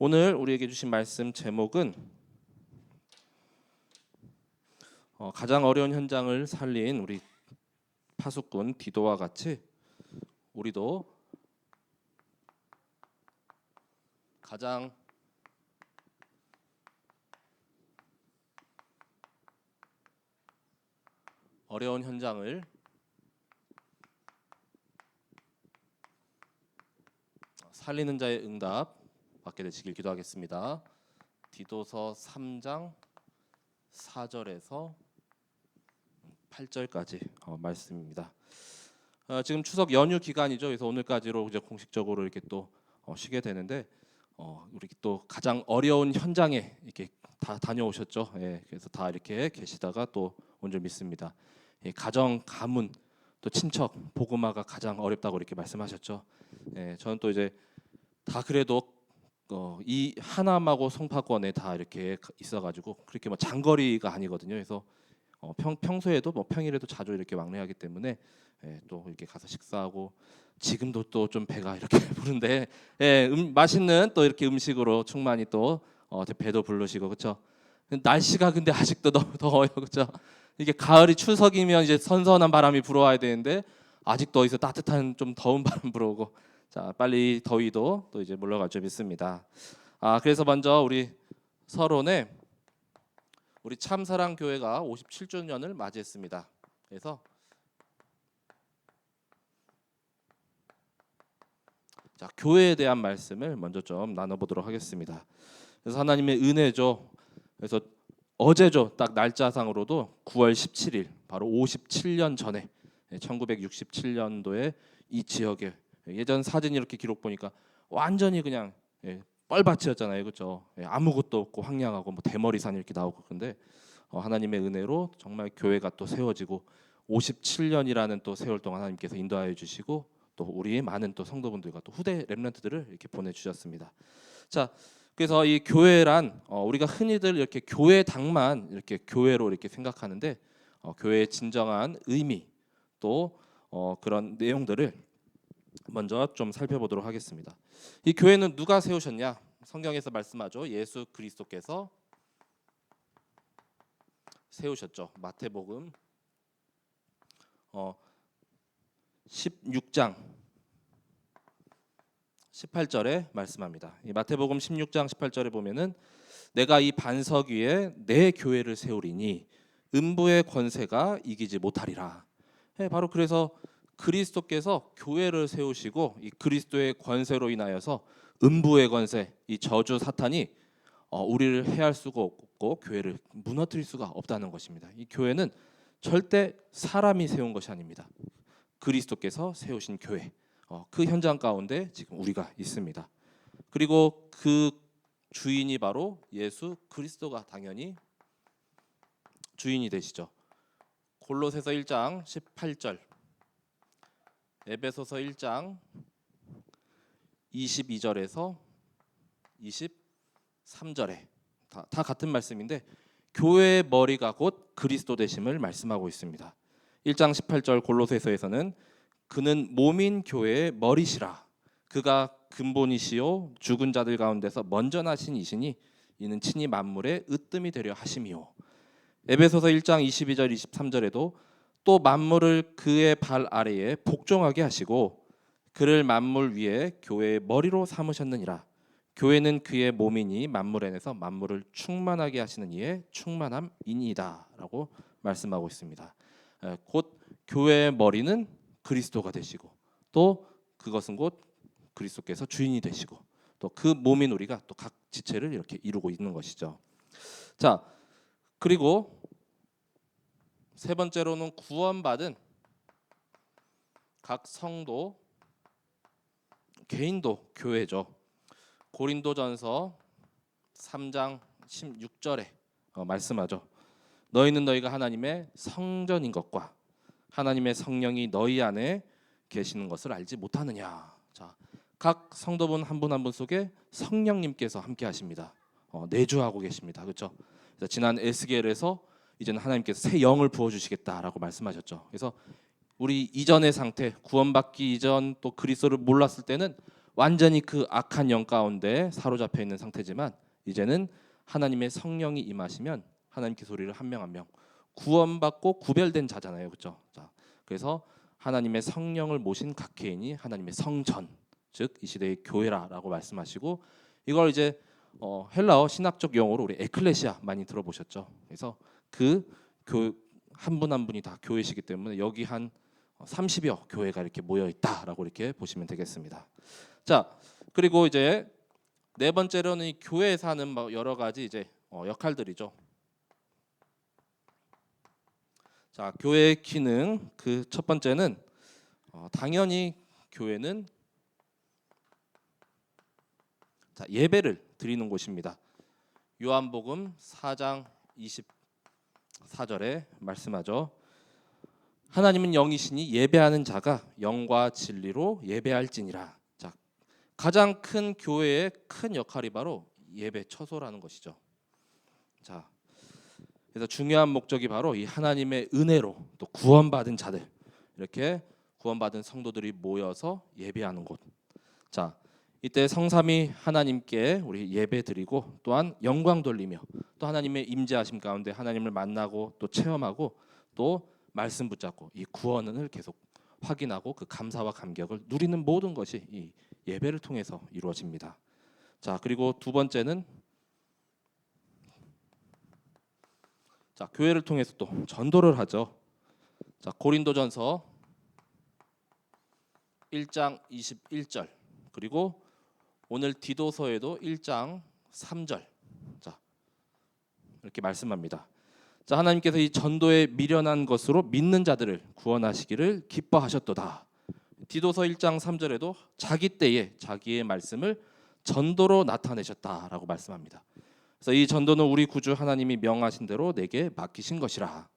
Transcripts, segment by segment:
오늘 우리에게 주신 말씀 제목은 가장 어려운 현장을 살린 우리 파수꾼 디도와 같이 우리도 가장 어려운 현장을 살리는 자의 응답 받게 되시길 기도하겠습니다. 디도서 3장 4절에서 8절까지 말씀입니다. 지금 추석 연휴 기간이죠. 그래서 오늘까지로 이제 공식적으로 이렇게 또 쉬게 되는데 우리 또 가장 어려운 현장에 이렇게 다 다녀오셨죠. 예, 그래서 다 이렇게 계시다가 또 온 줄 믿습니다. 가정, 가문, 또 친척, 복음화가 가장 어렵다고 이렇게 말씀하셨죠. 예, 저는 또 이제 다 그래도 이 하남하고 송파권에 다 이렇게 있어가지고 그렇게 뭐 장거리가 아니거든요. 그래서 평소에도 뭐 평일에도 자주 이렇게 왕래하기 때문에 또 이렇게 가서 식사하고 지금도 또 좀 배가 이렇게 부른데 맛있는 또 이렇게 음식으로 충만히 또 배도 부르시고 그렇죠. 날씨가 근데 아직도 너무 더워요, 그렇죠. 이게 가을이 추석이면 이제 선선한 바람이 불어와야 되는데 아직도 어디서 따뜻한 좀 더운 바람 불어오고 자 빨리 더위도 또 이제 물러갈 줄 믿습니다. 그래서 먼저 우리 서론에 우리 참사랑 교회가 57주년을 맞이했습니다. 그래서 자 교회에 대한 말씀을 먼저 좀 나눠보도록 하겠습니다. 그래서 하나님의 은혜죠. 그래서 어제죠. 딱 날짜상으로도 9월 17일 바로 57년 전에 1967년도에 이 지역에 예전 사진 이렇게 기록 보니까 완전히 그냥 뻘밭이었잖아요, 그렇죠? 아무것도 없고 황량하고 뭐 대머리산 이렇게 나오고 그런데 하나님의 은혜로 정말 교회가 또 세워지고 57년이라는 또 세월 동안 하나님께서 인도하여 주시고 또 우리 많은 또 성도분들과 또 후대 렘넌트들을 이렇게 보내주셨습니다. 자, 그래서 이 교회란 우리가 흔히들 이렇게 교회당만 이렇게 교회로 이렇게 생각하는데 교회의 진정한 의미 또 그런 내용들을 먼저 좀 살펴보도록 하겠습니다. 이 교회는 누가 세우셨냐? 성경에서 말씀하죠. 예수 그리스도께서 세우셨죠. 마태복음 16장 18절에 말씀합니다. 이 마태복음 16장 18절에 보면은 내가 이 반석 위에 내 교회를 세우리니 음부의 권세가 이기지 못하리라. 바로 그래서 그리스도께서 교회를 세우시고 이 그리스도의 권세로 인하여서 음부의 권세, 이 저주 사탄이 우리를 해할 수가 없고 교회를 무너뜨릴 수가 없다는 것입니다. 이 교회는 절대 사람이 세운 것이 아닙니다. 그리스도께서 세우신 교회, 그 현장 가운데 지금 우리가 있습니다. 그리고 그 주인이 바로 예수 그리스도가 당연히 주인이 되시죠. 골로새서 1장 18절, 에베소서 1장 22절에서 23절에 다 같은 말씀인데 교회의 머리가 곧 그리스도 되심을 말씀하고 있습니다. 1장 18절 골로새서에서는 그는 몸인 교회의 머리시라. 그가 근본이시요 죽은 자들 가운데서 먼저 나신 이시니 이는 친히 만물의 으뜸이 되려 하심이요. 에베소서 1장 22절 23절에도 또 만물을 그의 발 아래에 복종하게 하시고 그를 만물 위에 교회의 머리로 삼으셨느니라. 교회는 그의 몸이니 만물 안에서 만물을 충만하게 하시는 이의 충만함이니이다 라고 말씀하고 있습니다. 곧 교회의 머리는 그리스도가 되시고 또 그것은 곧 그리스도께서 주인이 되시고 또 그 몸인 우리가 또 각 지체를 이렇게 이루고 있는 것이죠. 자, 그리고 세 번째로는 구원받은 각 성도 개인도 교회죠. 고린도전서 3장 16절에 말씀하죠. 너희는 너희가 하나님의 성전인 것과 하나님의 성령이 너희 안에 계시는 것을 알지 못하느냐. 자, 각 성도분 한 분 한 분 속에 성령님께서 함께 하십니다. 내주하고 계십니다. 그렇죠? 그래서 지난 에스겔에서 이제는 하나님께서 새 영을 부어 주시겠다라고 말씀하셨죠. 그래서 우리 이전의 상태, 구원받기 이전 또 그리스도를 몰랐을 때는 완전히 그 악한 영 가운데 사로잡혀 있는 상태지만 이제는 하나님의 성령이 임하시면 하나님께서 우리를 한 명 한 명 구원받고 구별된 자잖아요, 그렇죠? 자, 그래서 하나님의 성령을 모신 각 개인이 하나님의 성전, 즉 이 시대의 교회라라고 말씀하시고 이걸 이제 헬라어 신학적 용어로 우리 에클레시아 많이 들어보셨죠? 그래서 그 한 분 한 분이 다 교회시기 때문에 여기 한 30여 교회가 이렇게 모여 있다라고 이렇게 보시면 되겠습니다. 자, 그리고 이제 네 번째로는 이 교회에서 하는 뭐 여러 가지 이제 역할들이죠. 자, 교회의 기능 그 첫 번째는 당연히 교회는 자, 예배를 드리는 곳입니다. 요한복음 4장 24절에 말씀하죠. 하나님은 영이시니 예배하는 자가 영과 진리로 예배할지니라. 자, 가장 큰 교회의 큰 역할이 바로 예배 처소라는 것이죠. 자, 그래서 중요한 목적이 바로 이 하나님의 은혜로 또 구원받은 자들, 이렇게 구원받은 성도들이 모여서 예배하는 곳. 자, 이때 성삼위 하나님께 우리 예배드리고 또한 영광 돌리며 또 하나님의 임재하심 가운데 하나님을 만나고 또 체험하고 또 말씀 붙잡고 이 구원을 계속 확인하고 그 감사와 감격을 누리는 모든 것이 이 예배를 통해서 이루어집니다. 자, 그리고 두 번째는 자, 교회를 통해서 또 전도를 하죠. 자, 고린도전서 1장 21절 그리고 오늘 디도서에도 1장 3절 자, 이렇게 말씀합니다. 자, 하나님께서 이 전도에 미련한 것으로 믿는 자들을 구원하시기를 기뻐하셨도다. 디도서 1장 3절에도 자기 때에 자기의 말씀을 전도로 나타내셨다라고 말씀합니다. 그래서 이 전도는 우리 구주 하나님이 명하신 대로 내게 맡기신 것이라.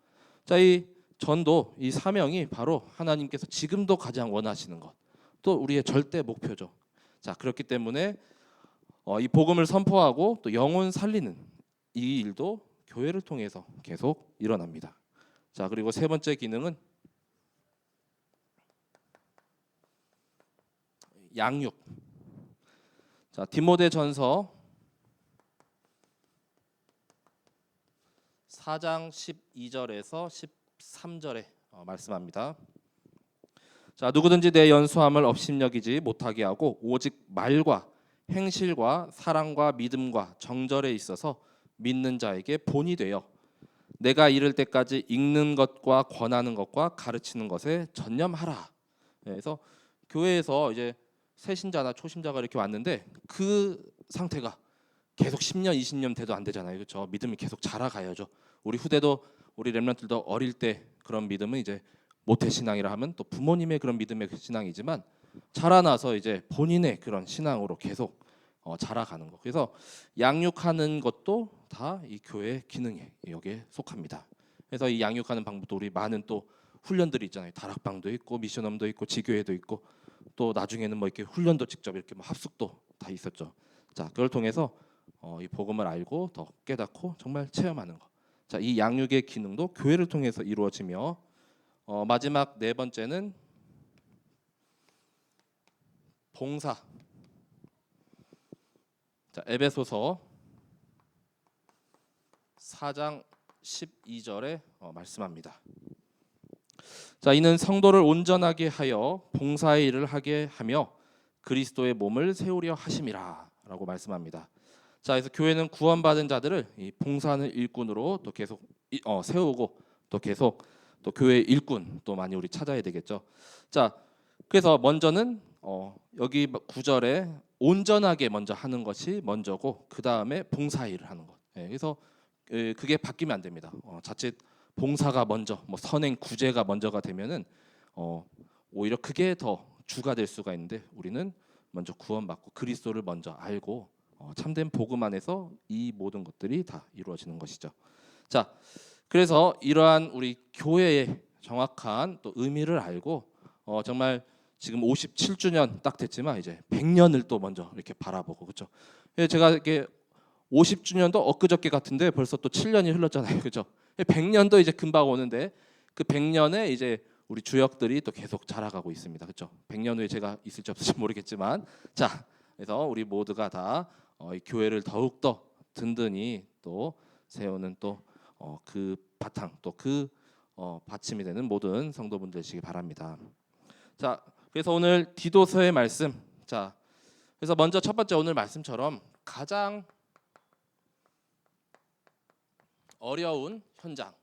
자, 이 전도, 이 사명이 바로 하나님께서 지금도 가장 원하시는 것, 또 우리의 절대 목표죠. 자, 그렇기 때문에 이 복음을 선포하고 또 영혼 살리는 이 일도 교회를 통해서 계속 일어납니다. 자, 그리고 세 번째 기능은 양육. 자, 디모데전서 4장 12절에서 13절에 말씀합니다. 자, 누구든지 내 연수함을 업신여기지 못하게 하고 오직 말과 행실과 사랑과 믿음과 정절에 있어서 믿는 자에게 본이 되어 내가 이를 때까지 읽는 것과 권하는 것과 가르치는 것에 전념하라. 그래서 교회에서 이제 새신자나 초심자가 이렇게 왔는데 그 상태가 계속 10년, 20년 돼도 안 되잖아요, 그렇죠? 믿음이 계속 자라가야죠. 우리 후대도 우리 렘넌트들도 어릴 때 그런 믿음은 이제 모태 신앙이라 하면 또 부모님의 그런 믿음의 신앙이지만 자라나서 이제 본인의 그런 신앙으로 계속 자라가는 거. 그래서 양육하는 것도 다 이 교회 기능에 여기에 속합니다. 그래서 이 양육하는 방법도 우리 많은 또 훈련들이 있잖아요. 다락방도 있고 미션홈도 있고 지교회도 있고 또 나중에는 뭐 이렇게 훈련도 직접 이렇게 뭐 합숙도 다 있었죠. 자, 그걸 통해서 이 복음을 알고 더 깨닫고 정말 체험하는 거. 자, 이 양육의 기능도 교회를 통해서 이루어지며 마지막 네 번째는 봉사. 자, 에베소서 4장 12절에 말씀합니다. 자, 이는 성도를 온전하게 하여 봉사의 일을 하게 하며 그리스도의 몸을 세우려 하심이라라고 말씀합니다. 자, 그래서 교회는 구원받은 자들을 이 봉사하는 일꾼으로 또 계속 세우고 또 계속 또 교회 일꾼 또 많이 우리 찾아야 되겠죠. 자, 그래서 먼저는 여기 9절에 온전하게 먼저 하는 것이 먼저고 그 다음에 봉사 일을 하는 것. 그래서 그게 바뀌면 안 됩니다. 자칫 봉사가 먼저, 뭐 선행 구제가 먼저가 되면은 오히려 그게 더 주가 될 수가 있는데 우리는 먼저 구원받고 그리스도를 먼저 알고 참된 복음 안에서 이 모든 것들이 다 이루어지는 것이죠. 자, 그래서 이러한 우리 교회의 정확한 또 의미를 알고 정말 지금 57주년 딱 됐지만 이제 100년을 또 먼저 이렇게 바라보고 그렇죠. 제가 이렇게 50주년도 엊그저께 같은데 벌써 또 7년이 흘렀잖아요, 그렇죠. 100년도 이제 금방 오는데 그 100년에 이제 우리 주역들이 또 계속 자라가고 있습니다. 그렇죠? 100년 후에 제가 있을지 없을지 모르겠지만, 자, 그래서 우리 모두가 다 이 교회를 더욱 더 든든히 또 세우는 또 그 바탕, 또 그 받침이 되는 모든 성도분들 되시기 바랍니다. 자, 그래서 오늘 디도서의 말씀, 자, 그래서 먼저 첫 번째 오늘 말씀처럼 가장 어려운 현장.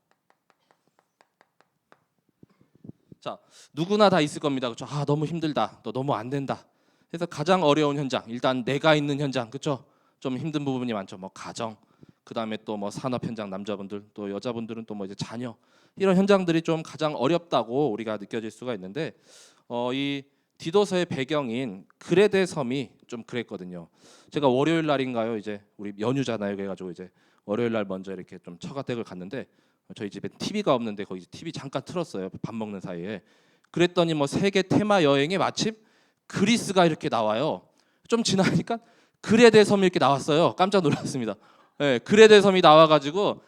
자, 누구나 다 있을 겁니다. 그렇죠? 아, 너무 힘들다. 또 너무 안 된다. 그래서 가장 어려운 현장, 일단 내가 있는 현장, 그렇죠? 좀 힘든 부분이 많죠. 뭐 가정, 그다음에 또 뭐 산업 현장, 남자분들, 또 여자분들은 또 뭐 이제 자녀, 이런 현장들이 좀 가장 어렵다고 우리가 느껴질 수가 있는데, 이 디도서의 배경인 그레데 섬이 좀 그랬거든요. 제가 월요일 날인가요? 이제 우리 연휴잖아요. 그래가지고 이제 월요일 날 먼저 이렇게 좀 처가댁을 갔는데, 저희 집에 TV가 없는데 거기 TV 잠깐 틀었어요. 밥 먹는 사이에. 그랬더니 뭐 세계 테마 여행에 마침 그리스가 이렇게 나와요. 좀 지나니까 그레데 섬이 이렇게 나왔어요. 깜짝 놀랐습니다. 네, 그레데 섬이 나와가지고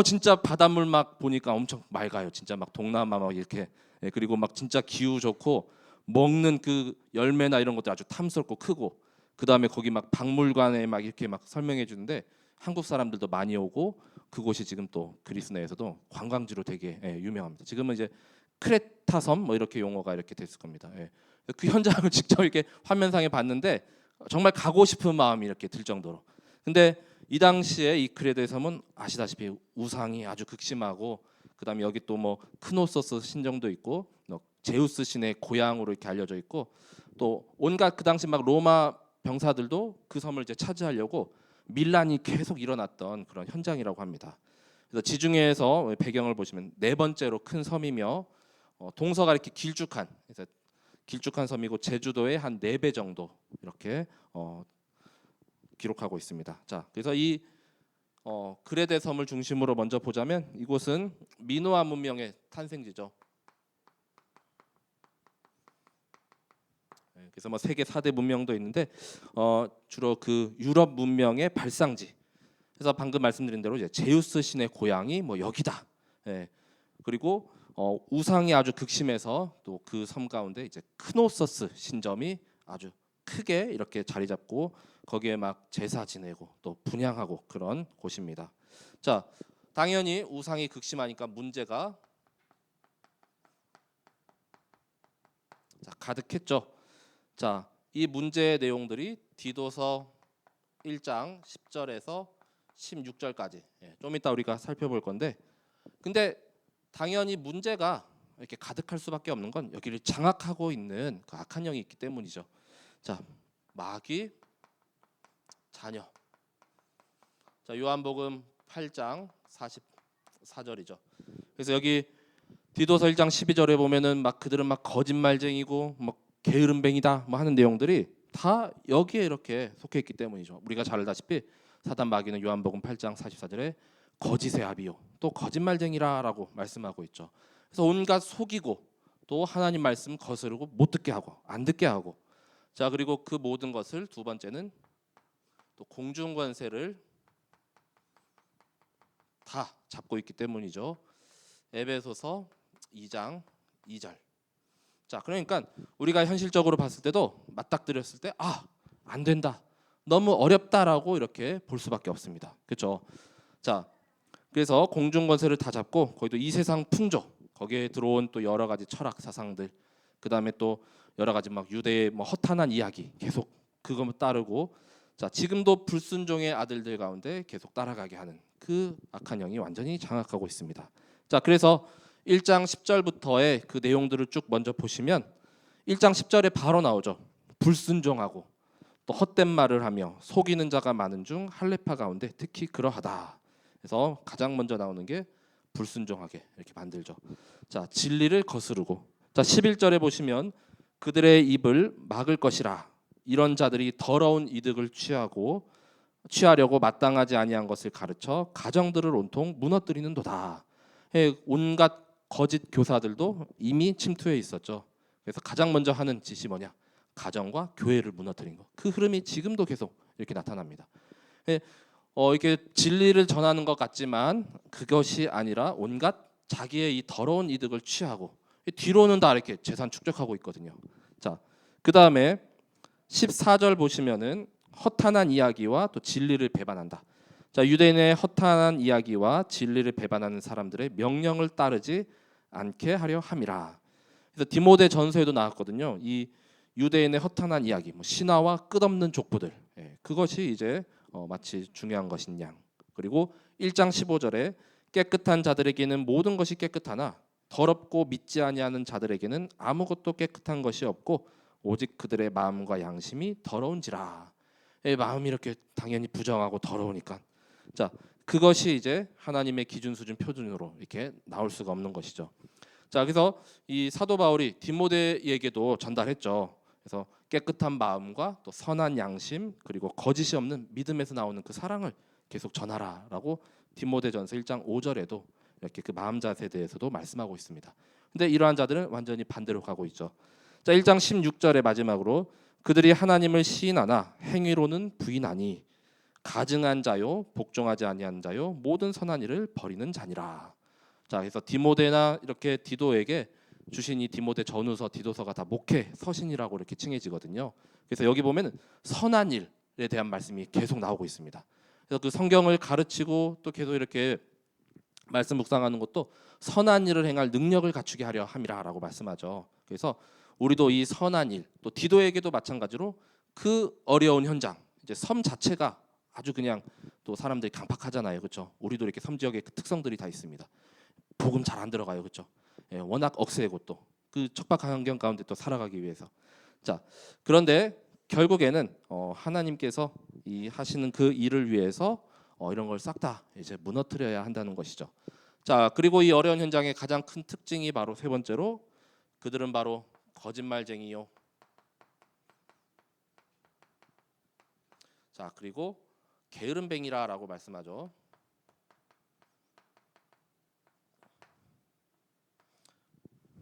진짜 바닷물 막 보니까 엄청 맑아요. 진짜 막 동남아 막 이렇게. 네, 그리고 막 진짜 기후 좋고 먹는 그 열매나 이런 것들 아주 탐스럽고 크고, 그 다음에 거기 막 박물관에 막 이렇게 막 설명해 주는데 한국 사람들도 많이 오고, 그곳이 지금 또 그리스 내에서도 관광지로 되게 유명합니다. 지금은 이제 크레타 섬 뭐 이렇게 용어가 이렇게 됐을 겁니다. 예. 그 현장을 직접 이렇게 화면상에 봤는데 정말 가고 싶은 마음이 이렇게 들 정도로. 근데 이 당시에 이 크레데 섬은 아시다시피 우상이 아주 극심하고, 그다음에 여기 또 뭐 크노소스 신정도 있고, 제우스 신의 고향으로 이렇게 알려져 있고, 또 온갖 그 당시 막 로마 병사들도 그 섬을 이제 차지하려고 밀란이 계속 일어났던 그런 현장이라고 합니다. 그래서 지중해에서 배경을 보시면 네 번째로 큰 섬이며, 동서가 이렇게 길쭉한, 그래서 길쭉한 섬이고 제주도의 한 4배 정도 이렇게 기록하고 있습니다. 자, 그래서 이 그레데 섬을 중심으로 먼저 보자면 이곳은 미노아 문명의 탄생지죠. 그래서 뭐 세계 4대 문명도 있는데 주로 그 유럽 문명의 발상지. 그래서 방금 말씀드린 대로 이제 제우스 신의 고향이 뭐 여기다. 예. 그리고 우상이 아주 극심해서 또 그 섬 가운데 이제 크노서스 신점이 아주 크게 이렇게 자리 잡고 거기에 막 제사 지내고 또 분향하고 그런 곳입니다. 자, 당연히 우상이 극심하니까 문제가 가득했죠. 자, 이 문제의 내용들이 디도서 1장 10절에서 16절까지 좀 이따 우리가 살펴볼 건데, 근데 당연히 문제가 이렇게 가득할 수밖에 없는 건 여기를 장악하고 있는 그 악한 영이 있기 때문이죠. 자, 마귀, 자녀. 자, 요한복음 8장 44절이죠. 그래서 여기 디도서 1장 12절에 보면은 막 그들은 막 거짓말쟁이고 막 게으름뱅이다 뭐 하는 내용들이 다 여기에 이렇게 속해 있기 때문이죠. 우리가 잘 알다시피 사단 마귀는 요한복음 8장 44절에 거짓의 아비요 또 거짓말쟁이라라고 말씀하고 있죠. 그래서 온갖 속이고 또 하나님 말씀 거스르고 못 듣게 하고 안 듣게 하고, 자, 그리고 그 모든 것을 두 번째는 또 공중 권세를 다 잡고 있기 때문이죠. 에베소서 2장 2절. 자, 그러니까 우리가 현실적으로 봤을 때도 맞닥뜨렸을 때 안 된다, 너무 어렵다라고 이렇게 볼 수밖에 없습니다. 그렇죠? 자, 그래서 공중 권세를 다 잡고 거기도 이 세상 풍조, 거기에 들어온 또 여러 가지 철학 사상들, 그다음에 또 여러 가지 막 유대의 뭐 허탄한 이야기 계속 그거 따르고, 자, 지금도 불순종의 아들들 가운데 계속 따라가게 하는 그 악한 영이 완전히 장악하고 있습니다. 자, 그래서 1장 10절부터의 그 내용들을 쭉 먼저 보시면 1장 10절에 바로 나오죠. 불순종하고 또 헛된 말을 하며 속이는 자가 많은 중 할례파 가운데 특히 그러하다. 그래서 가장 먼저 나오는 게 불순종하게 이렇게 만들죠. 자, 진리를 거스르고, 자, 11절에 보시면 그들의 입을 막을 것이라. 이런 자들이 더러운 이득을 취하려고 마땅하지 아니한 것을 가르쳐 가정들을 온통 무너뜨리는도다. 온갖 거짓 교사들도 이미 침투해 있었죠. 그래서 가장 먼저 하는 짓이 뭐냐? 가정과 교회를 무너뜨린 거. 그 흐름이 지금도 계속 이렇게 나타납니다. 이렇게 진리를 전하는 것 같지만 그것이 아니라 온갖 자기의 이 더러운 이득을 취하고, 뒤로는 다 이렇게 재산 축적하고 있거든요. 자, 그 다음에 14절 보시면은 허탄한 이야기와 또 진리를 배반한다. 자, 유대인의 허탄한 이야기와 진리를 배반하는 사람들의 명령을 따르지 않게 하려 함이라. 그래서 디모데 전서에도 나왔거든요. 이 유대인의 허탄한 이야기, 뭐 신화와 끝없는 족보들, 그것이 이제 마치 중요한 것인 양. 그리고 1장 15절에 깨끗한 자들에게는 모든 것이 깨끗하나 더럽고 믿지 아니하는 자들에게는 아무것도 깨끗한 것이 없고 오직 그들의 마음과 양심이 더러운지라. 마음이 이렇게 당연히 부정하고 더러우니까, 자, 그것이 이제 하나님의 기준 수준 표준으로 이렇게 나올 수가 없는 것이죠. 자, 그래서 이 사도 바울이 디모데에게도 전달했죠. 그래서 깨끗한 마음과 또 선한 양심 그리고 거짓이 없는 믿음에서 나오는 그 사랑을 계속 전하라라고 디모데전서 1장 5절에도 이렇게 그 마음 자세에 대해서도 말씀하고 있습니다. 근데 이러한 자들은 완전히 반대로 가고 있죠. 자, 1장 16절의 마지막으로 그들이 하나님을 시인하나 행위로는 부인하니 가증한 자요 복종하지 아니한 자요 모든 선한 일을 버리는 자니라. 자, 그래서 디모데나 이렇게 디도에게 주신 이 디모데 전후서 디도서가 다 목회 서신이라고 이렇게 칭해지거든요. 그래서 여기 보면 선한 일에 대한 말씀이 계속 나오고 있습니다. 그래서 그 성경을 가르치고 또 계속 이렇게 말씀 묵상하는 것도 선한 일을 행할 능력을 갖추게 하려 함이라라고 말씀하죠. 그래서 우리도 이 선한 일, 또 디도에게도 마찬가지로 그 어려운 현장, 이제 섬 자체가 아주 그냥 또 사람들이 강팍하잖아요, 그렇죠? 우리도 이렇게 섬 지역의 그 특성들이 다 있습니다. 복음 잘 안 들어가요, 그렇죠? 워낙 억세고 또 그 척박한 환경 가운데 또 살아가기 위해서. 자, 그런데 결국에는 하나님께서 이 하시는 그 일을 위해서 이런 걸 싹 다 이제 무너뜨려야 한다는 것이죠. 자, 그리고 이 어려운 현장의 가장 큰 특징이 바로 세 번째로 그들은 바로 거짓말쟁이요. 자, 그리고 게으름뱅이라라고 말씀하죠.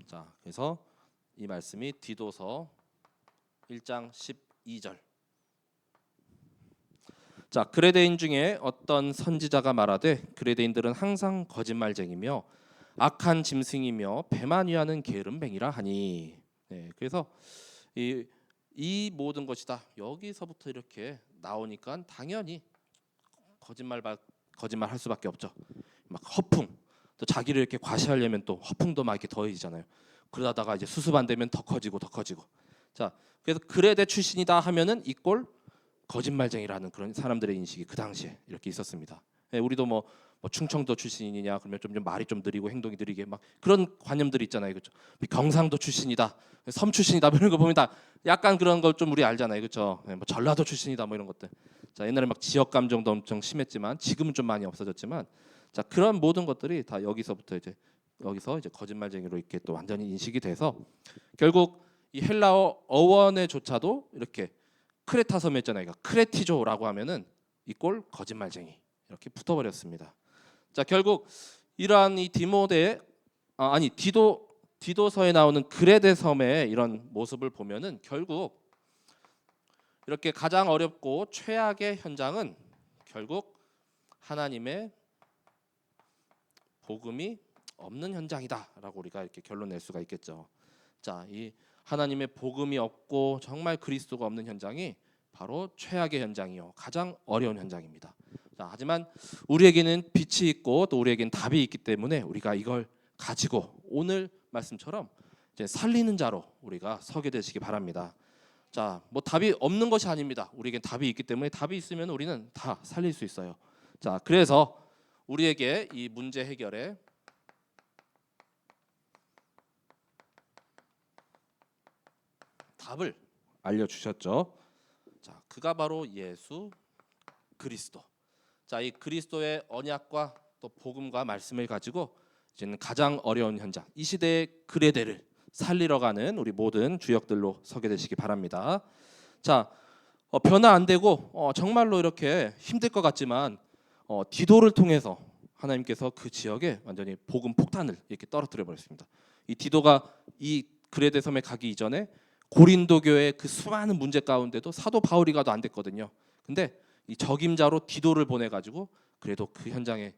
자, 그래서 이 말씀이 디도서 1장 12절. 자, 그레데인 중에 어떤 선지자가 말하되 그레데인들은 항상 거짓말쟁이며 악한 짐승이며 배만 위하는 게으름뱅이라 하니. 그래서 이 모든 것이 다 여기서부터 이렇게 나오니까 당연히 거짓말할 수밖에 없죠. 막 허풍, 또 자기를 이렇게 과시하려면 또 허풍도 막 이렇게 더해지잖아요. 그러다가 이제 수습 안 되면 더 커지고 더 커지고. 자, 그래서 그레데 출신이다 하면은 이꼴 거짓말쟁이라는 그런 사람들의 인식이 그 당시에 이렇게 있었습니다. 우리도 뭐 충청도 출신이냐 그러면 좀 말이 좀 느리고 행동이 느리게 막 그런 관념들이 있잖아요, 그렇죠? 경상도 출신이다, 섬 출신이다 뭐 이런 거 보면 다 약간 그런 걸 좀 우리 알잖아요, 그렇죠? 뭐 전라도 출신이다 뭐 이런 것들. 자, 옛날에 막 지역 감정도 엄청 심했지만 지금은 좀 많이 없어졌지만, 자, 그런 모든 것들이 다 여기서부터 이제 거짓말쟁이로 이렇게 또 완전히 인식이 돼서 결국 이 헬라어 어원에조차도 이렇게 크레타 섬에 있잖아요. 그러니까 크레티조라고 하면은 이꼴 거짓말쟁이 이렇게 붙어버렸습니다. 자, 결국 이러한 이 디도서에 나오는 그레데 섬의 이런 모습을 보면은 결국 이렇게 가장 어렵고 최악의 현장은 결국 하나님의 복음이 없는 현장이다라고 우리가 이렇게 결론 낼 수가 있겠죠. 자, 이 하나님의 복음이 없고 정말 그리스도가 없는 현장이 바로 최악의 현장이요, 가장 어려운 현장입니다. 자, 하지만 우리에게는 빛이 있고 또 우리에게는 답이 있기 때문에 우리가 이걸 가지고 오늘 말씀처럼 이제 살리는 자로 우리가 서게 되시기 바랍니다. 자, 뭐 답이 없는 것이 아닙니다. 우리에겐 답이 있기 때문에 답이 있으면 우리는 다 살릴 수 있어요. 자, 그래서 우리에게 이 문제 해결에 답을 알려주셨죠. 자, 그가 바로 예수 그리스도. 자, 이 그리스도의 언약과 또 복음과 말씀을 가지고 이제는 가장 어려운 현장, 이 시대의 그레데를 살리러 가는 우리 모든 주역들로 서게 되시기 바랍니다. 자, 변화 안 되고 정말로 이렇게 힘들 것 같지만 디도를 통해서 하나님께서 그 지역에 완전히 복음 폭탄을 이렇게 떨어뜨려 버렸습니다. 이 디도가 이 그레데 섬에 가기 이전에 고린도 교회의 그 수많은 문제 가운데도 사도 바울이 가도 안 됐거든요. 근데 이 적임자로 디도를 보내 가지고 그래도 그 현장에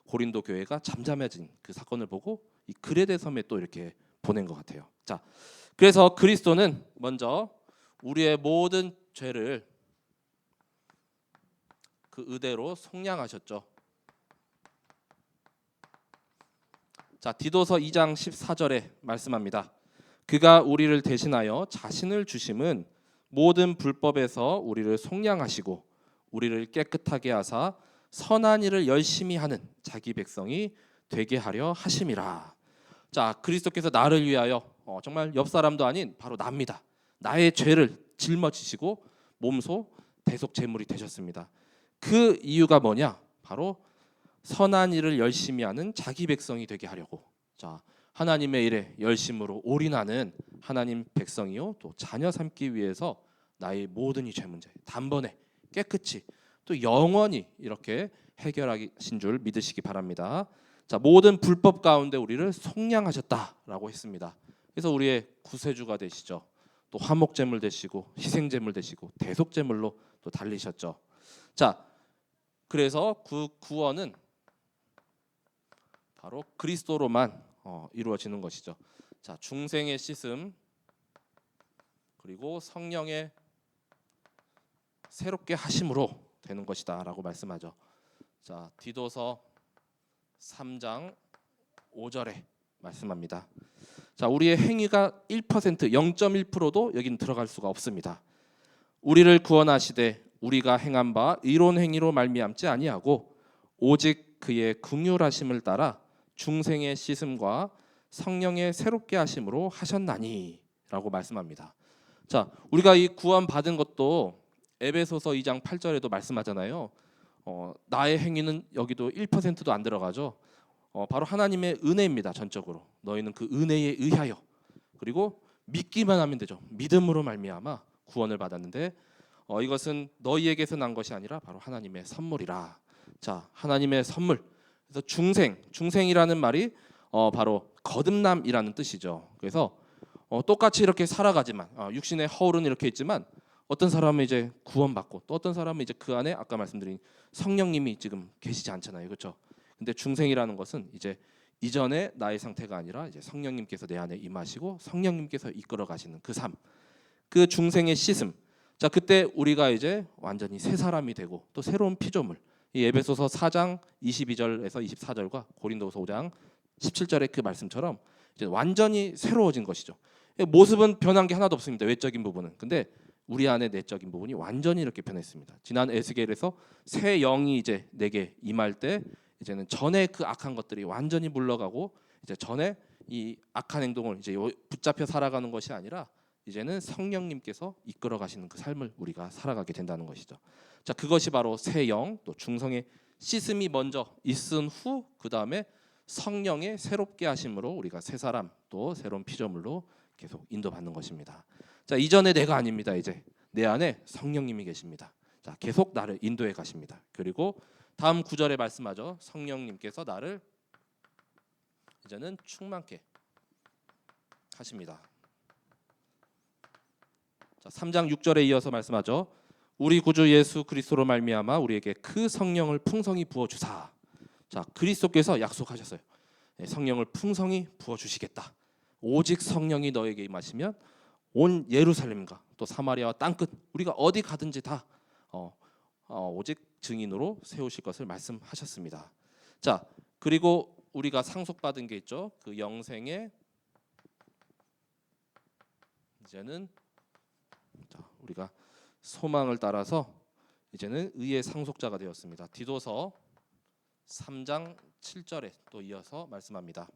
고린도 교회가 잠잠해진 그 사건을 보고 이 그레데 섬에 또 이렇게 보낸 것 같아요. 자, 그래서 그리스도는 먼저 우리의 모든 죄를 그 의대로 속량하셨죠. 자, 디도서 2장 14절에 말씀합니다. 그가 우리를 대신하여 자신을 주심은 모든 불법에서 우리를 속량하시고 우리를 깨끗하게 하사 선한 일을 열심히 하는 자기 백성이 되게 하려 하심이라. 자, 그리스도께서 나를 위하여 정말 옆 사람도 아닌 바로 납니다. 나의 죄를 짊어지시고 몸소 대속 제물이 되셨습니다. 그 이유가 뭐냐? 바로 선한 일을 열심히 하는 자기 백성이 되게 하려고. 자, 하나님의 일에 열심으로 올인하는 하나님 백성이요, 또 자녀 삼기 위해서 나의 모든 이 죄 문제 단번에 깨끗이 또 영원히 이렇게 해결하신 줄 믿으시기 바랍니다. 자, 모든 불법 가운데 우리를 속량하셨다라고 했습니다. 그래서 우리의 구세주가 되시죠. 또 화목제물 되시고 희생제물 되시고 대속제물로 또 달리셨죠. 자, 그래서 그 구원은 바로 그리스도로만 이루어지는 것이죠. 자, 중생의 씻음 그리고 성령의 새롭게 하심으로 되는 것이다라고 말씀하죠. 자, 디도서 3장 5절에 말씀합니다. 자, 우리의 행위가 1%, 0.1%도 여긴 들어갈 수가 없습니다. 우리를 구원하시되 우리가 행한 바 의로운 행위로 말미암지 아니하고 오직 그의 긍휼하심을 따라 중생의 씻음과 성령의 새롭게 하심으로 하셨나니라고 말씀합니다. 자, 우리가 이 구원 받은 것도 에베소서 2장 8절에도 말씀하잖아요. 나의 행위는 여기도 1%도 안 들어가죠. 바로 하나님의 은혜입니다. 전적으로 너희는 그 은혜에 의하여 그리고 믿기만 하면 되죠. 믿음으로 말미암아 구원을 받았는데 이것은 너희에게서 난 것이 아니라 바로 하나님의 선물이라. 자, 하나님의 선물. 그래서 중생이라는 말이 바로 거듭남이라는 뜻이죠. 그래서 똑같이 이렇게 살아가지만 육신의 허울은 이렇게 있지만 어떤 사람은 이제 구원받고 또 어떤 사람은 이제 그 안에 아까 말씀드린 성령님이 지금 계시지 않잖아요, 그렇죠? 근데 중생이라는 것은 이제 이전에 나의 상태가 아니라 이제 성령님께서 내 안에 임하시고 성령님께서 이끌어 가시는 그 삶, 그 중생의 씻음. 자, 그때 우리가 이제 완전히 새 사람이 되고 또 새로운 피조물. 이 에베소서 4장 22절에서 24절과 고린도서 5장 17절의 그 말씀처럼 이제 완전히 새로워진 것이죠. 모습은 변한 게 하나도 없습니다. 외적인 부분은. 근데 우리 안에 내적인 부분이 완전히 이렇게 변했습니다. 지난 에스겔에서 새 영이 이제 내게 임할 때 이제는 전에 그 악한 것들이 완전히 물러가고 이제 전에 이 악한 행동을 이제 붙잡혀 살아가는 것이 아니라 이제는 성령님께서 이끌어 가시는 그 삶을 우리가 살아가게 된다는 것이죠. 자, 그것이 바로 새 영, 또 중성의 씻음이 먼저 있은 후 그다음에 성령의 새롭게 하심으로 우리가 새 사람 또 새로운 피조물로 계속 인도받는 것입니다. 자, 이전에 내가 아닙니다. 이제 내 안에 성령님이 계십니다. 자, 계속 나를 인도해 가십니다. 그리고 다음 구절에 말씀하죠. 성령님께서 나를 이제는 충만케 하십니다. 자, 3장 6절에 이어서 말씀하죠. 우리 구주 예수 그리스도로 말미암아 우리에게 그 성령을 풍성히 부어 주사. 자, 그리스도께서 약속하셨어요. 성령을 풍성히 부어 주시겠다. 오직 성령이 너에게 임하시면 온 예루살렘과 또 사마리아와 땅끝 우리가 어디 가든지 다 오직 증인으로 세우실 것을 말씀하셨습니다. 자, 그리고 우리가 상속받은 게 있죠. 그 영생의 이제는 우리가 소망을 따라서 이제는 의의 상속자가 되었습니다. 디도서 3장 7절에 또 이어서 말씀합니다.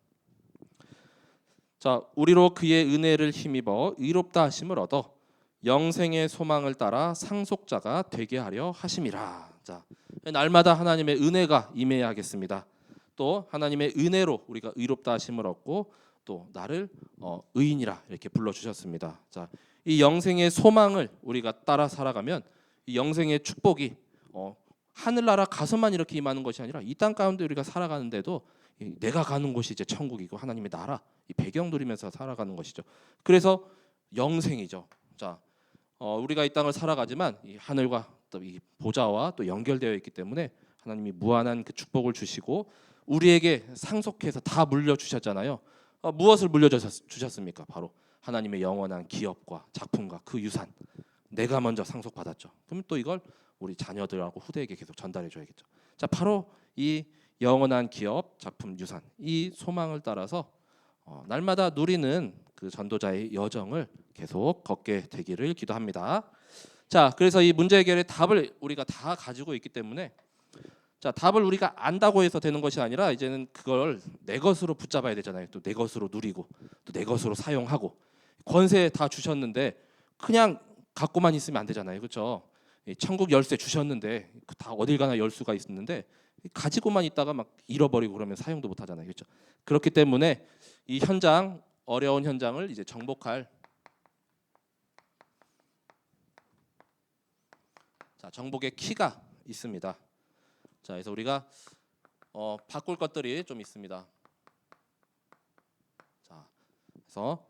자, 우리로 그의 은혜를 힘입어 의롭다 하심을 얻어 영생의 소망을 따라 상속자가 되게 하려 하심이라. 자, 날마다 하나님의 은혜가 임해야 하겠습니다. 또 하나님의 은혜로 우리가 의롭다 하심을 얻고 또 나를 의인이라 이렇게 불러 주셨습니다. 자, 이 영생의 소망을 우리가 따라 살아가면 이 영생의 축복이 하늘나라 가서만 이렇게 임하는 것이 아니라 이 땅 가운데 우리가 살아가는데도 내가 가는 곳이 이제 천국이고 하나님의 나라 이 배경 누리면서 살아가는 것이죠. 그래서 영생이죠. 자, 우리가 이 땅을 살아가지만 이 하늘과 또 이 보좌와 또 연결되어 있기 때문에 하나님이 무한한 그 축복을 주시고 우리에게 상속해서 다 물려 주셨잖아요. 무엇을 물려주셨습니까? 바로 하나님의 영원한 기업과 작품과 그 유산. 내가 먼저 상속받았죠. 그럼 또 이걸 우리 자녀들하고 후대에게 계속 전달해 줘야겠죠. 자, 바로 이 영원한 기업, 작품, 유산, 이 소망을 따라서 날마다 누리는 그 전도자의 여정을 계속 걷게 되기를 기도합니다. 자, 그래서 이 문제 해결의 답을 우리가 다 가지고 있기 때문에, 자, 답을 우리가 안다고 해서 되는 것이 아니라 이제는 그걸 내 것으로 붙잡아야 되잖아요. 또 내 것으로 누리고 또 내 것으로 사용하고, 권세 다 주셨는데 그냥 갖고만 있으면 안 되잖아요. 그렇죠? 천국 열쇠 주셨는데 다 어딜 가나 열 수가 있는데 가지고만 있다가 막 잃어버리고 그러면 사용도 못 하잖아요. 그렇죠? 그렇기 때문에 이 현장, 어려운 현장을 이제 정복할, 자, 정복의 키가 있습니다. 자, 그래서 우리가 바꿀 것들이 좀 있습니다. 자, 그래서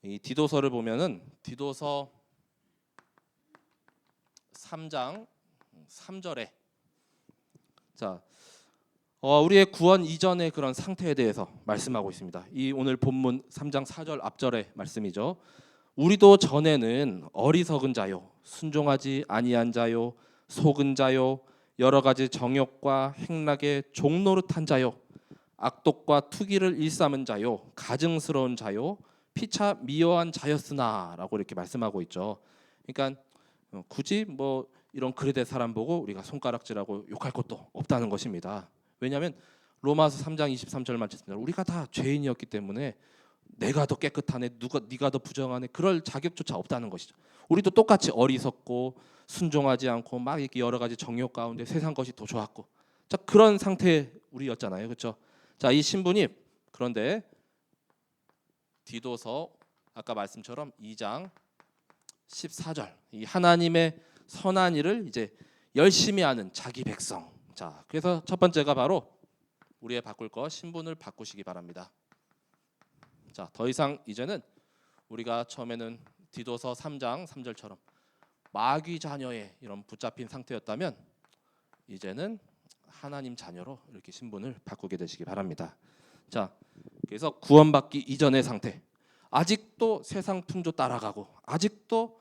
이 디도서를 보면은 디도서 3장 3절에, 자, 우리의 구원 이전의 그런 상태에 대해서 말씀하고 있습니다. 이 오늘 본문 3장 4절 앞절의 말씀이죠. 우리도 전에는 어리석은 자요, 순종하지 아니한 자요, 속은 자요, 여러 가지 정욕과 행락에 종노릇한 자요, 악독과 투기를 일삼은 자요, 가증스러운 자요, 피차 미워한 자였으나라고 이렇게 말씀하고 있죠. 그러니까 굳이 뭐 이런 글에 대해 사람 보고 우리가 손가락질하고 욕할 것도 없다는 것입니다. 왜냐하면 로마서 3장 23절 말씀대로 우리가 다 죄인이었기 때문에 내가 더 깨끗하네, 네가 더 부정하네, 그럴 자격조차 없다는 것이죠. 우리도 똑같이 어리석고 순종하지 않고 막 이렇게 여러 가지 정욕 가운데 세상 것이 더 좋았고, 자, 그런 상태 우리였잖아요. 그렇죠? 자, 이 신분이, 그런데 디도서 아까 말씀처럼 2장 14절, 이 하나님의 선한 일을 이제 열심히 하는 자기 백성. 자, 그래서 첫 번째가 바로 우리의 바꿀 것, 신분을 바꾸시기 바랍니다. 자, 더 이상 이제는 우리가 처음에는 디도서 3장 3절처럼 마귀 자녀의 이런 붙잡힌 상태였다면 이제는 하나님 자녀로 이렇게 신분을 바꾸게 되시기 바랍니다. 자, 그래서 구원받기 이전의 상태, 아직도 세상 풍조 따라가고 아직도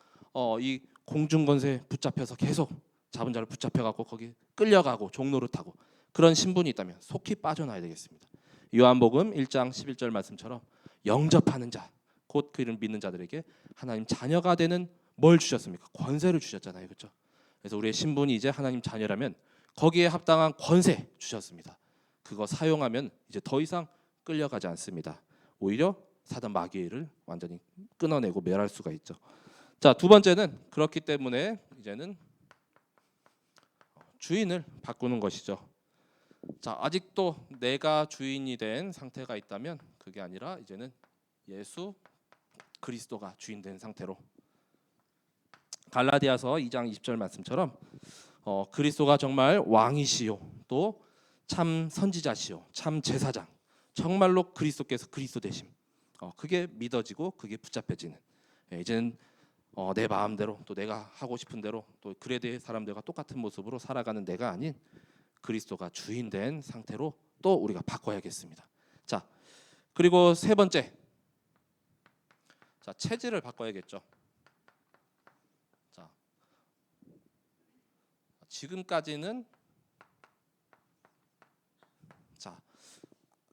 이 공중권세 붙잡혀서 계속 잡은 자를 붙잡혀갖고 거기 끌려가고 종노릇하고 그런 신분이 있다면 속히 빠져나야 되겠습니다. 요한복음 1장 11절 말씀처럼 영접하는 자, 곧 그를 믿는 자들에게 하나님 자녀가 되는 뭘 주셨습니까? 권세를 주셨잖아요. 그렇죠? 그래서 우리의 신분이 이제 하나님 자녀라면 거기에 합당한 권세 주셨습니다. 그거 사용하면 이제 더 이상 끌려가지 않습니다. 오히려 사단 마귀를 완전히 끊어내고 멸할 수가 있죠. 자, 두 번째는 그렇기 때문에 이제는 주인을 바꾸는 것이죠. 자, 아직도 내가 주인이 된 상태가 있다면 그게 아니라 이제는 예수 그리스도가 주인 된 상태로, 갈라디아서 2장 20절 말씀처럼 그리스도가 정말 왕이시요 또 참 선지자시요 참 제사장, 정말로 그리스도께서 그리스도 되심, 그게 믿어지고 그게 붙잡혀지는, 이제는 내 마음대로 또 내가 하고 싶은 대로 또 그레대 사람들과 똑같은 모습으로 살아가는 내가 아닌 그리스도가 주인 된 상태로 또 우리가 바꿔야겠습니다. 자, 그리고 세 번째, 자, 체질을 바꿔야겠죠. 자, 지금까지는 자,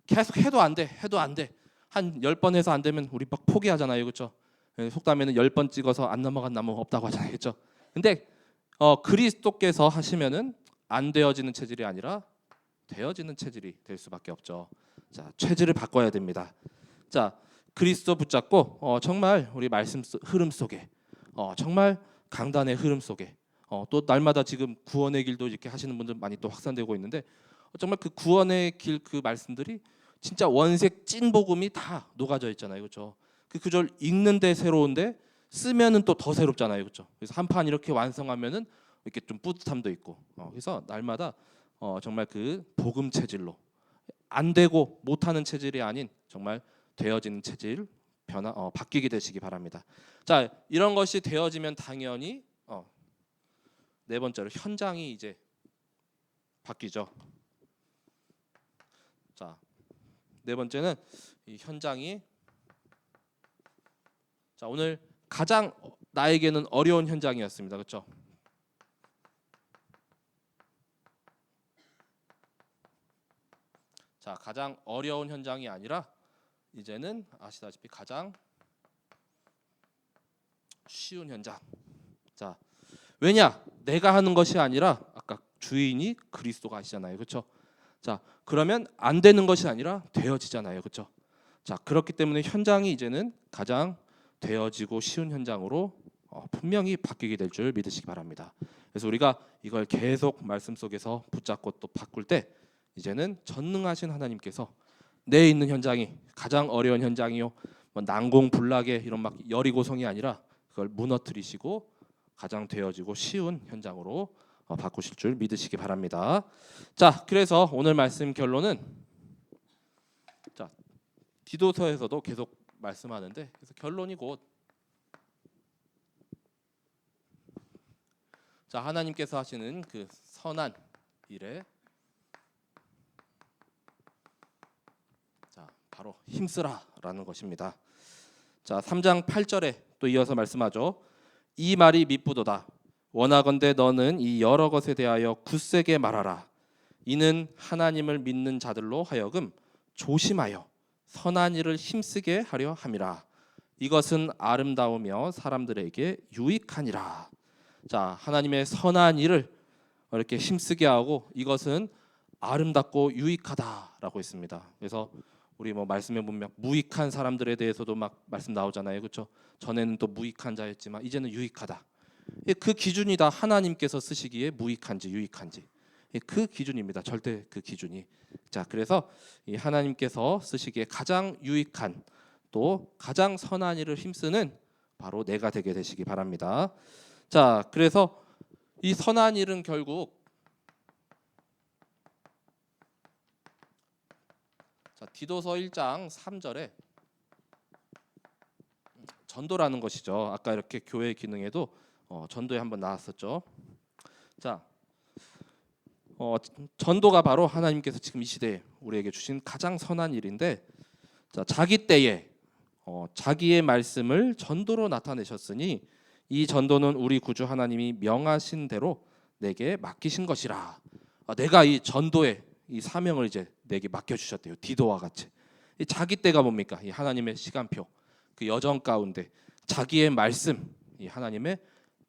계속 해도 안 돼, 해도 안 돼. 한 10번 해서 안 되면 우리 막 포기하잖아요. 그렇죠? 속담에는 10번 찍어서 안 넘어간 나무 없다고 하잖아요. 그렇죠? 근데 그리스도께서 하시면은 안 되어지는 체질이 아니라 되어지는 체질이 될 수밖에 없죠. 자, 체질을 바꿔야 됩니다. 자, 그리스도 붙잡고 정말 우리 말씀 흐름 속에 정말 강단의 흐름 속에 또 날마다 지금 구원의 길도 이렇게 하시는 분들 많이 또 확산되고 있는데 정말 그 구원의 길 그 말씀들이 진짜 원색 찐 복음이 다 녹아져 있잖아요. 그렇죠? 그 구절 읽는데 새로운데 쓰면은 또 더 새롭잖아요. 그렇죠? 그래서 한 판 이렇게 완성하면은 이렇게 좀 뿌듯함도 있고 그래서 날마다 정말 그 복음 체질로 안 되고 못하는 체질이 아닌 정말 되어지는 체질 바뀌게 되시기 바랍니다. 자, 이런 것이 되어지면 당연히 네 번째로 현장이 이제 바뀌죠. 자, 네 번째는 이 현장이 자 오늘 가장 나에게는 어려운 현장이었습니다. 그렇죠? 자 가장 어려운 현장이 아니라 이제는 아시다시피 가장 쉬운 현장. 자 왜냐? 내가 하는 것이 아니라 아까 주인이 그리스도가 하시잖아요. 그렇죠? 자 그러면 안 되는 것이 아니라 되어지잖아요. 그렇죠? 자 그렇기 때문에 현장이 이제는 가장 되어지고 쉬운 현장으로 분명히 바뀌게 될 줄 믿으시기 바랍니다. 그래서 우리가 이걸 계속 말씀 속에서 붙잡고 또 바꿀 때 이제는 전능하신 하나님께서 내 있는 현장이 가장 어려운 현장이요, 뭐 난공불락의 이런 막 여리고성이 아니라 그걸 무너뜨리시고 가장 되어지고 쉬운 현장으로 바꾸실 줄 믿으시기 바랍니다. 자, 그래서 오늘 말씀 결론은 자 디도서에서도 계속 말씀하는데 그래서 결론이 곧 자 하나님께서 하시는 그 선한 일에 자 바로 힘쓰라라는 것입니다. 자 3장 8절에 또 이어서 말씀하죠. 이 말이 미쁘도다. 원하건대 너는 이 여러 것에 대하여 굳세게 말하라. 이는 하나님을 믿는 자들로 하여금 조심하여 선한 일을 힘쓰게 하려 함이라. 이것은 아름다우며 사람들에게 유익하니라. 자 하나님의 선한 일을 이렇게 힘쓰게 하고 이것은 아름답고 유익하다라고 했습니다. 그래서 우리 뭐 말씀에 보면 무익한 사람들에 대해서도 막 말씀 나오잖아요. 그렇죠? 전에는 또 무익한 자였지만 이제는 유익하다. 그 기준이 다 하나님께서 쓰시기에 무익한지 유익한지 그 기준입니다. 절대 그 기준이. 자 그래서 이 하나님께서 쓰시기에 가장 유익한 또 가장 선한 일을 힘쓰는 바로 내가 되게 되시기 바랍니다. 자 그래서 이 선한 일은 결국 자 디도서 1장 3절에 전도라는 것이죠. 아까 이렇게 교회 기능에도 전도에 한번 나왔었죠. 자 전도가 바로 하나님께서 지금 이 시대에 우리에게 주신 가장 선한 일인데 자 자기 때에 자기의 말씀을 전도로 나타내셨으니 이 전도는 우리 구주 하나님이 명하신 대로 내게 맡기신 것이라. 내가 이 전도의 이 사명을 이제 내게 맡겨주셨대요. 디도와 같이. 이 자기 때가 뭡니까? 이 하나님의 시간표, 그 여정 가운데 자기의 말씀, 이 하나님의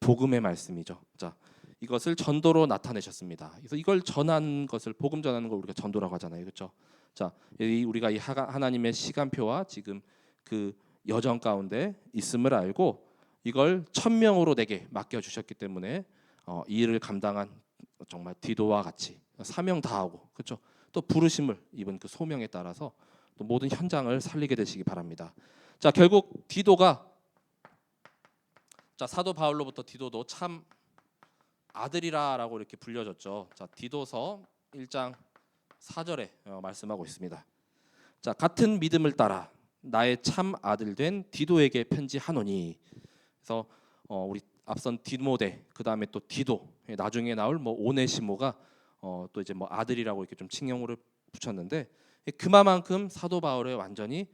복음의 말씀이죠. 자 이것을 전도로 나타내셨습니다. 그래서 이걸 전하는 것을 복음 전하는 걸 우리가 전도라고 하잖아요. 그렇죠? 자 우리가 이 하나님의 시간표와 지금 그 여정 가운데 있음을 알고 이걸 천명으로 내게 맡겨 주셨기 때문에 이 일을 감당한 정말 디도와 같이 사명 다하고 그렇죠. 또 부르심을 입은 그 소명에 따라서 또 모든 현장을 살리게 되시기 바랍니다. 자 결국 디도가 자 사도 바울로부터 디도도 참 아들이라라고 이렇게 불려졌죠. 자 디도서 1장 4절에 말씀하고 있습니다. 자 같은 믿음을 따라 나의 참 아들 된 디도에게 편지하노니. 그래서 우리 앞선 디모데 그 다음에 또 디도 나중에 나올 뭐 오네시모가 또 이제 뭐 아들이라고 이렇게 좀 칭형으로 붙였는데 그만큼 사도 바울의 완전히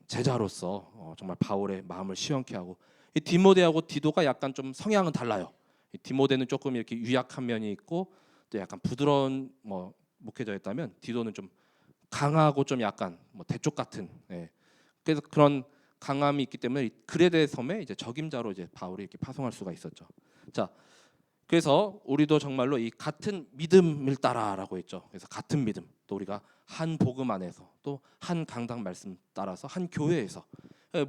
제자로서 정말 바울의 마음을 시원케 하고 이 디모데하고 디도가 약간 좀 성향은 달라요. 이 디모데는 조금 이렇게 유약한 면이 있고 또 약간 부드러운 뭐 목회자였다면 디도는 좀 강하고 좀 약간 뭐 대쪽 같은 그래서 그런 강함이 있기 때문에 그레데 섬에 이제 적임자로 이제 바울이 이렇게 파송할 수가 있었죠. 자, 그래서 우리도 정말로 이 같은 믿음을 따라라고 했죠. 그래서 같은 믿음, 또 우리가 한 복음 안에서 또 한 강당 말씀 따라서 한 교회에서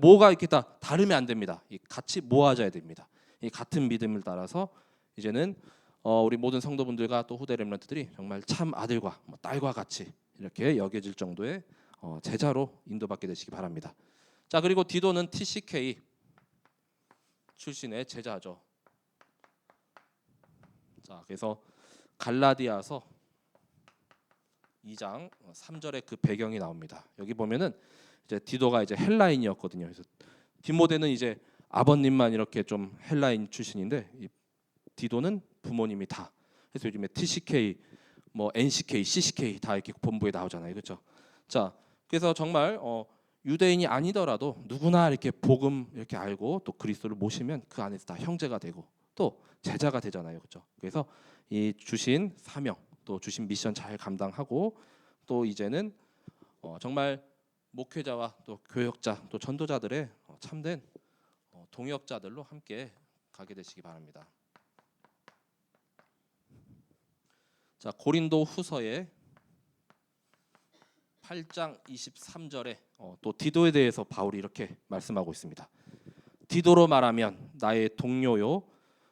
뭐가 이렇게 다 다르면 안 됩니다. 이 같이 모아져야 됩니다. 이 같은 믿음을 따라서 이제는 우리 모든 성도분들과 또 후대 렘넌트들이 정말 참 아들과 뭐 딸과 같이 이렇게 여겨질 정도의 제자로 인도받게 되시기 바랍니다. 자 그리고 디도는 TCK 출신의 제자죠. 자 그래서 갈라디아서 2장 3절에 그 배경이 나옵니다. 여기 보면은 이제 디도가 이제 헬라인이었거든요. 그래서 디모데는 이제 아버님만 이렇게 좀 헬라인 출신인데 이 디도는 부모님이 다. 그래서 요즘에 TCK, 뭐 NCK, CCK 다 이렇게 본부에 나오잖아요, 그렇죠? 자 그래서 정말 유대인이 아니더라도 누구나 이렇게 복음 이렇게 알고 또 그리스도를 모시면 그 안에서 다 형제가 되고 또 제자가 되잖아요, 그렇죠? 그래서 이 주신 사명 또 주신 미션 잘 감당하고 또 이제는 정말 목회자와 또 교역자 또 전도자들의 참된 동역자들로 함께 가게 되시기 바랍니다. 자, 고린도 후서의 8장 23절에 또 디도에 대해서 바울이 이렇게 말씀하고 있습니다. 디도로 말하면 나의 동료요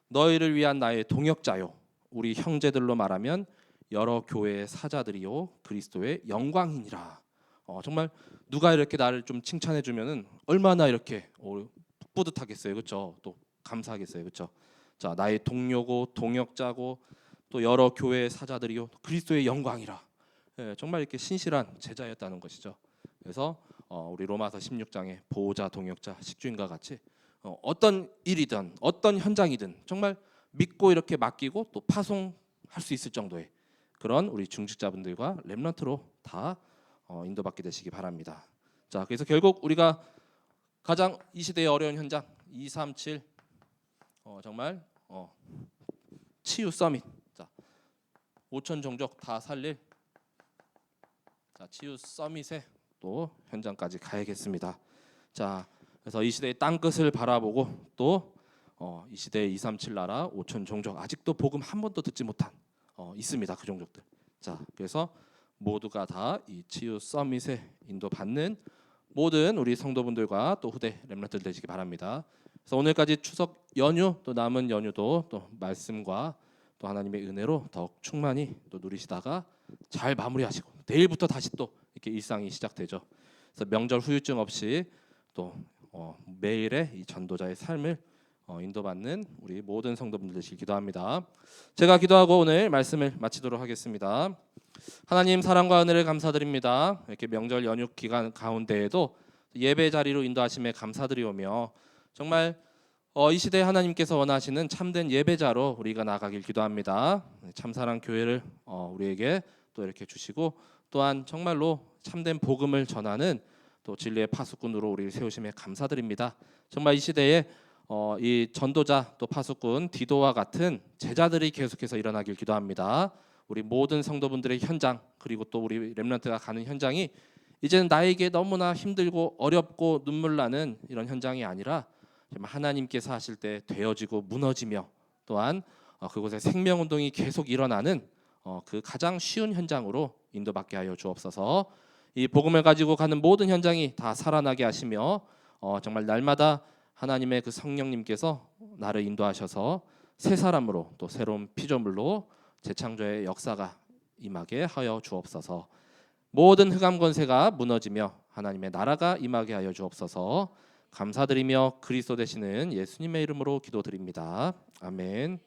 너희를 위한 나의 동역자요 우리 형제들로 말하면 여러 교회의 사자들이요 그리스도의 영광이니라. 정말 누가 이렇게 나를 좀 칭찬해 주면은 얼마나 이렇게 뿌듯하겠어요, 그렇죠? 또 감사하겠어요, 그렇죠? 자, 나의 동료고 동역자고 또 여러 교회의 사자들이요 그리스도의 영광이라. 예, 정말 이렇게 신실한 제자였다는 것이죠. 그래서 우리 로마서 16장의 보호자, 동역자, 식주인과 같이 어떤 일이든 어떤 현장이든 정말 믿고 이렇게 맡기고 또 파송할 수 있을 정도의 그런 우리 중직자분들과 렘넌트로 다 인도받게 되시기 바랍니다. 자, 그래서 결국 우리가 가장 이 시대의 어려운 현장 237 정말 치유 서밋. 자, 5천 종족 다 살릴 자, 치유 서밋에 또 현장까지 가야겠습니다. 자, 그래서 이 시대의 땅끝을 바라보고 또 이 시대의 237 나라 5천 종족 아직도 복음 한 번도 듣지 못한 있습니다. 그 종족들. 자, 그래서 모두가 다 이 치유 서밋에 인도받는 모든 우리 성도분들과 또 후대 렘넌트들 되시기 바랍니다. 그래서 오늘까지 추석 연휴 또 남은 연휴도 또 말씀과 또 하나님의 은혜로 더욱 충만히 또 누리시다가 잘 마무리하시고 내일부터 다시 또 이렇게 일상이 시작되죠. 그래서 명절 후유증 없이 또 매일의 이 전도자의 삶을 인도받는 우리 모든 성도분들 되시길 기도합니다. 제가 기도하고 오늘 말씀을 마치도록 하겠습니다. 하나님 사랑과 은혜를 감사드립니다. 이렇게 명절 연휴 기간 가운데에도 예배 자리로 인도하심에 감사드리오며 정말 이 시대에 하나님께서 원하시는 참된 예배자로 우리가 나가길 기도합니다. 참사랑 교회를 우리에게 또 이렇게 주시고 또한 정말로 참된 복음을 전하는 또 진리의 파수꾼으로 우리를 세우심에 감사드립니다. 정말 이 시대에 이 전도자 또 파수꾼 디도와 같은 제자들이 계속해서 일어나길 기도합니다. 우리 모든 성도분들의 현장 그리고 또 우리 렘넌트가 가는 현장이 이제는 나에게 너무나 힘들고 어렵고 눈물 나는 이런 현장이 아니라 하나님께서 하실 때 되어지고 무너지며 또한 그곳에 생명운동이 계속 일어나는 그 가장 쉬운 현장으로 인도받게 하여 주옵소서. 이 복음을 가지고 가는 모든 현장이 다 살아나게 하시며 정말 날마다 하나님의 그 성령님께서 나를 인도하셔서 새 사람으로 또 새로운 피조물로 재창조의 역사가 임하게 하여 주옵소서. 모든 흑암 권세가 무너지며 하나님의 나라가 임하게 하여 주옵소서. 감사드리며 그리스도 되시는 예수님의 이름으로 기도드립니다. 아멘.